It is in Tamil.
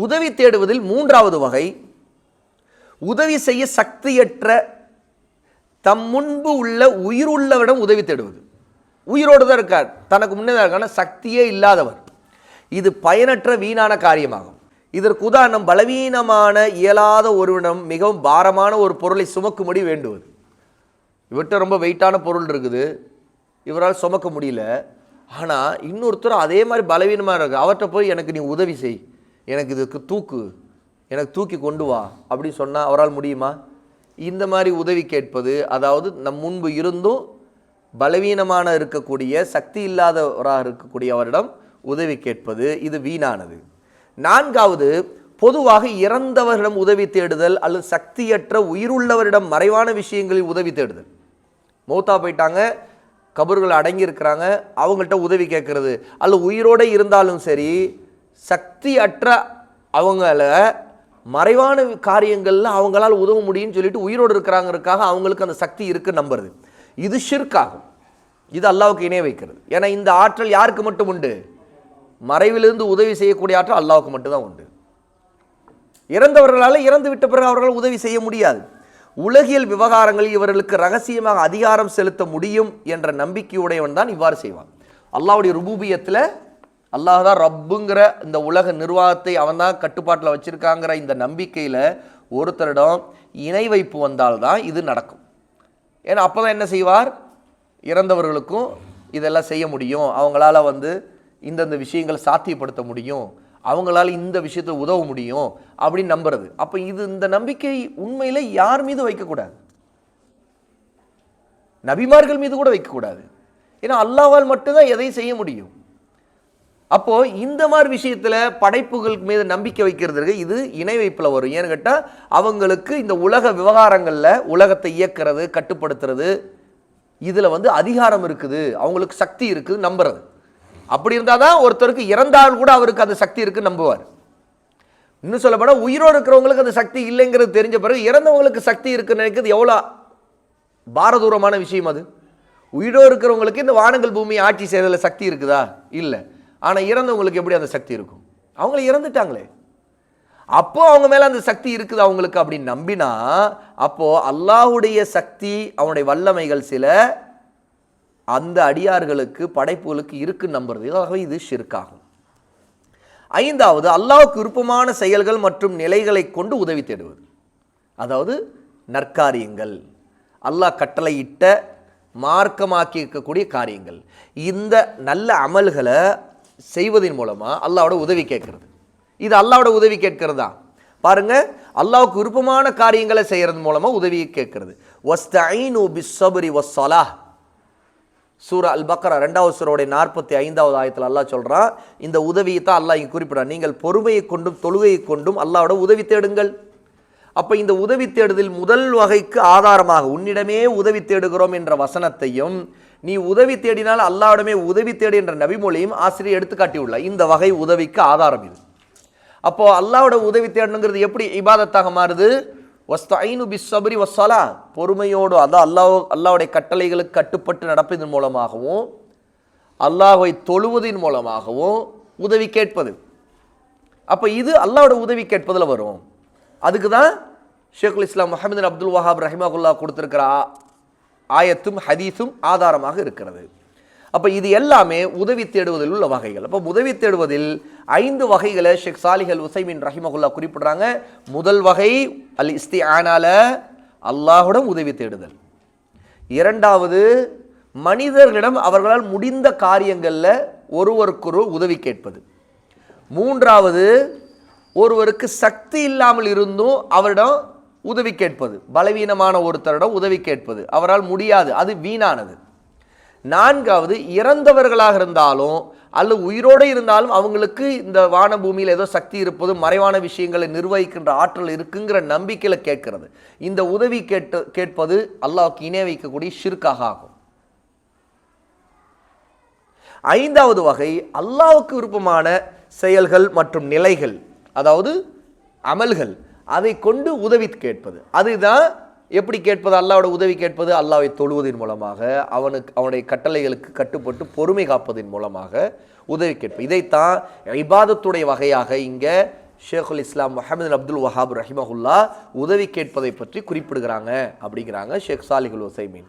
உதவி தேடுவதில் மூன்றாவது வகை, உதவி செய்ய சக்தியற்ற தம் முன்பு உள்ள உயிர் உள்ளவரிடம் உதவி தேடுவது. உயிரோடு தான் இருக்கார், தனக்கு முன்னே தான் இருக்கான, சக்தியே இல்லாதவர். இது பயனற்ற வீணான காரியமாகும். இதற்கு உதாரணம், பலவீனமான இயலாத ஒருவனிடம் மிகவும் பாரமான ஒரு பொருளை சுமக்கும்படி வேண்டுவது. இவர்கிட்ட ரொம்ப வெயிட்டான பொருள் இருக்குது, இவரால் சுமக்க முடியல. ஆனால் இன்னொருத்தர் அதே மாதிரி பலவீனமாக இருக்கு, அவர்கிட்ட போய் எனக்கு நீ உதவி செய், எனக்கு இதுக்கு எனக்கு தூக்கி கொண்டு வா அப்படின்னு சொன்னால் அவரால் முடியுமா? இந்த மாதிரி உதவி கேட்பது, அதாவது நம் முன்பு இருந்தும் பலவீனமான இருக்கக்கூடிய சக்தி இல்லாதவராக இருக்கக்கூடிய அவரிடம் உதவி கேட்பது, இது வீணானது. நான்காவது, பொதுவாக இறந்தவர்களிடம் உதவி தேடுதல் அல்லது சக்தியற்ற உயிருள்ளவரிடம் மறைவான விஷயங்களில் உதவி தேடுதல். மௌத்தா போயிட்டாங்க, கபர்கள் அடங்கி இருக்கிறாங்க, அவங்கள்ட்ட உதவி கேட்கறது, அல்லது உயிரோடு இருந்தாலும் சரி சக்தி அற்ற அவங்கள மறைவான காரியங்களில் அவங்களால் உதவ முடியும்னு சொல்லிட்டு உயிரோடு இருக்கிறாங்கிறதுக்காக அவங்களுக்கு அந்த சக்தி இருக்குன்னு நம்புறது, இது ஷிர்காகும். இது அல்லாஹ்வுக்கு இணை வைக்கிறது. ஏன்னா இந்த ஆற்றல் யாருக்கு மட்டும் உண்டு? மறைவிலிருந்து உதவி செய்யக்கூடிய ஆற்றல் அல்லாஹ்வுக்கு மட்டும்தான் உண்டு. இறந்தவர்களால் இறந்து விட்ட பிறகு அவர்களால் உதவி செய்ய முடியாது. உலகியல் விவகாரங்களில் இவர்களுக்கு ரகசியமாக அதிகாரம் செலுத்த முடியும் என்ற நம்பிக்கையுடையவன் தான் இவ்வாறு செய்வான். அல்லாஹ்வுடைய ருபூபியத்தில் அல்லாஹ் தான் ரப்புங்கிற இந்த உலக நிர்வாகத்தை அவன் தான் கட்டுப்பாட்டில் வச்சிருக்காங்கிற இந்த நம்பிக்கையில் ஒருத்தரிடம் இணை வைப்பு வந்தால்தான் இது நடக்கும். ஏன்னா அப்போ தான் என்ன செய்வார்? இறந்தவர்களுக்கும் இதெல்லாம் செய்ய முடியும், அவங்களால இந்தந்த விஷயங்களை சாத்தியப்படுத்த முடியும், அவங்களால இந்த விஷயத்தை உதவ முடியும் அப்படின்னு நம்புறது. அப்போ இந்த நம்பிக்கை உண்மையில் யார் மீது வைக்கக்கூடாது, நபிமார்கள் மீது கூட வைக்கக்கூடாது. ஏன்னா அல்லாஹ்வால் மட்டும்தான் எதையும் செய்ய முடியும். அப்போ இந்த மாதிரி விஷயத்துல படைப்புகள் மீது நம்பிக்கை வைக்கிறதுக்கு இது இணை வைப்புல வரும். ஏன்னு கேட்டால் அவங்களுக்கு இந்த உலக விவகாரங்கள்ல உலகத்தை இயக்கிறது, கட்டுப்படுத்துறது, இதுல அதிகாரம் இருக்குது, அவங்களுக்கு சக்தி இருக்குது நம்புறது. அப்படி இருந்தாதான் ஒருத்தருக்கு இறந்தால் கூட அவருக்கு அந்த சக்தி இருக்குன்னு நம்புவார். இன்னும் சொல்ல போனா உயிரோடு இருக்கிறவங்களுக்கு அந்த சக்தி இல்லைங்கிறது தெரிஞ்ச பிறகு இறந்தவங்களுக்கு சக்தி இருக்குன்னு நினைக்கிறது எவ்வளோ பாரதூரமான விஷயம் அது. உயிரோடு இருக்கிறவங்களுக்கு இந்த வானங்கள் பூமி ஆட்சி செய்யறதுல சக்தி இருக்குதா? இல்லை. ஆனா இறந்தவங்களுக்கு எப்படி அந்த சக்தி இருக்கும்? அவங்கள இறந்துட்டாங்களே. அப்போ அவங்க மேல அந்த சக்தி இருக்குது அவங்களுக்கு அப்படின்னு நம்பினா, அப்போ அல்லாஹ்வுடைய சக்தி, அவனுடைய வல்லமைகள் சில அந்த அடியார்களுக்கு படைப்புகளுக்கு இருக்குன்னு நம்புறது, இது ஷிர்காகும். ஐந்தாவது, அல்லாஹ்வுக்கு விருப்பமான செயல்கள் மற்றும் நிலைகளை கொண்டு உதவி தேடுவது. அதாவது நற்காரியங்கள், அல்லாஹ் கட்டளையிட்ட மார்க்கமாக்கி இருக்கக்கூடிய காரியங்கள், இந்த நல்ல அமல்களை செய்வதன் மூலமா அல்லாஹ்வோட உதவி கேட்கறது. இது அல்லாஹ்வோட உதவி கேட்கிறது தான். பாருங்க, அல்லாஹ்வுக்கு விருப்பமான காரியங்களை செய்யறது மூலமா உதவி கேட்கறது. வஸ்தஈனு பிஸ்ஸப்ரி வஸ்ஸலாஹ், சூரா அல் பக்ரா 2வது சூராவுடைய 45வது ஆயத்தில் அல்லாஹ் சொல்றான், இந்த உதவியை தான் அல்லாஹ் இங்கே குறிப்பிடான், நீங்கள் பொறுமையை கொண்டும் தொழுகையை கொண்டும் அல்லாஹ்வோட உதவி தேடுங்கள். அப்ப இந்த உதவி தேடுதல் முதல் வகைக்கு ஆதாரமாக உன்னிடமே உதவி தேடுகிறோம் என்ற வசனத்தையும், நீ உதவி தேடினால் அல்லாஹ்விடமே உதவி தேடு என்ற நபிமொழியும் ஆசிரியர் எடுத்துக்காட்டியுள்ளார். இந்த வகை உதவிக்கு ஆதாரம் இது. அப்போ அல்லாஹ்வோட உதவி தேடணுங்கிறது எப்படி இபாதத்தாக மாறுது? வஸ்தஈனு பிஸ்ஸப்ரி வஸ்ஸலாஹ், பொறுமையோடு அதான் அல்லாஹ்வுடைய கட்டளைகளுக்கு கட்டுப்பட்டு நடப்பதன் மூலமாகவும் அல்லாஹ்வை தொழுவதன் மூலமாகவும் உதவி கேட்பது. அப்ப இது அல்லாஹ்வோட உதவி கேட்பதில் வரும். அதுக்கு தான் ஷேகுல் இஸ்லாம் முஹம்மது பின் அப்துல் வஹாப் ரஹிமஹுல்லாஹ் கொடுத்திருக்கிற ஆயத்தும் ஹதீஸும் ஆதாரமாக இருக்கிறது. அப்ப இது எல்லாமே உதவி தேடுவதில் உள்ள வகைகள். அப்போ உதவி தேடுவதில் 5 வகைகளை ஷேக் சாலிஹ் அல் உசைமின் ரஹிமஹுல்லாஹ் குறிப்பிடுறாங்க. முதல் வகை அல் இஸ்திஆனால, அல்லாஹ்விடம் உதவி தேடுதல். இரண்டாவது, மனிதர்களிடம் அவர்களால் முடிந்த காரியங்கள்ல ஒருவருக்கொருவர் உதவி கேட்பது. மூன்றாவது, ஒருவருக்கு சக்தி இல்லாமல் இருந்தும் அவரிடம் உதவி கேட்பது, பலவீனமான ஒருத்தரிடம் உதவி கேட்பது, அவரால் முடியாது, அது வீணானது. நான்காவது, இறந்தவர்களாக இருந்தாலும் அல்லது உயிரோடு இருந்தாலும் அவங்களுக்கு இந்த வான பூமியில் ஏதோ சக்தி இருப்பது, மறைவான விஷயங்களை நிர்வகிக்கின்ற ஆற்றல் இருக்குங்கிற நம்பிக்கையில் கேட்கிறது. இந்த உதவி கேட்பது அல்லாஹ்வுக்கு இணை வைக்கக்கூடிய ஷிர்காக ஆகும். ஐந்தாவது வகை, அல்லாஹ்வுக்கு விருப்பமான செயல்கள் மற்றும் நிலைகள், அதாவது அமல்கள், அதை கொண்டு உதவி கேட்பது. அதுதான் எப்படி கேட்பது? அல்லாஹ்வோட உதவி கேட்பது அல்லாஹ்வை தொழுவதன் மூலமாக, அவனுடைய கட்டளைகளுக்கு கட்டுப்பட்டு பொறுமை காப்பதன் மூலமாக உதவி கேட்பது. இதைத்தான் இபாதத்துடைய வகையாக இங்கே ஷேகுல் இஸ்லாம் முஹம்மது அப்துல் வஹாப் ரஹிமஹுல்லா உதவி கேட்பதை பற்றி குறிப்பிடுகிறாங்க அப்படிங்கிறாங்க ஷேக் சாலிஹுல் உசைமீன்.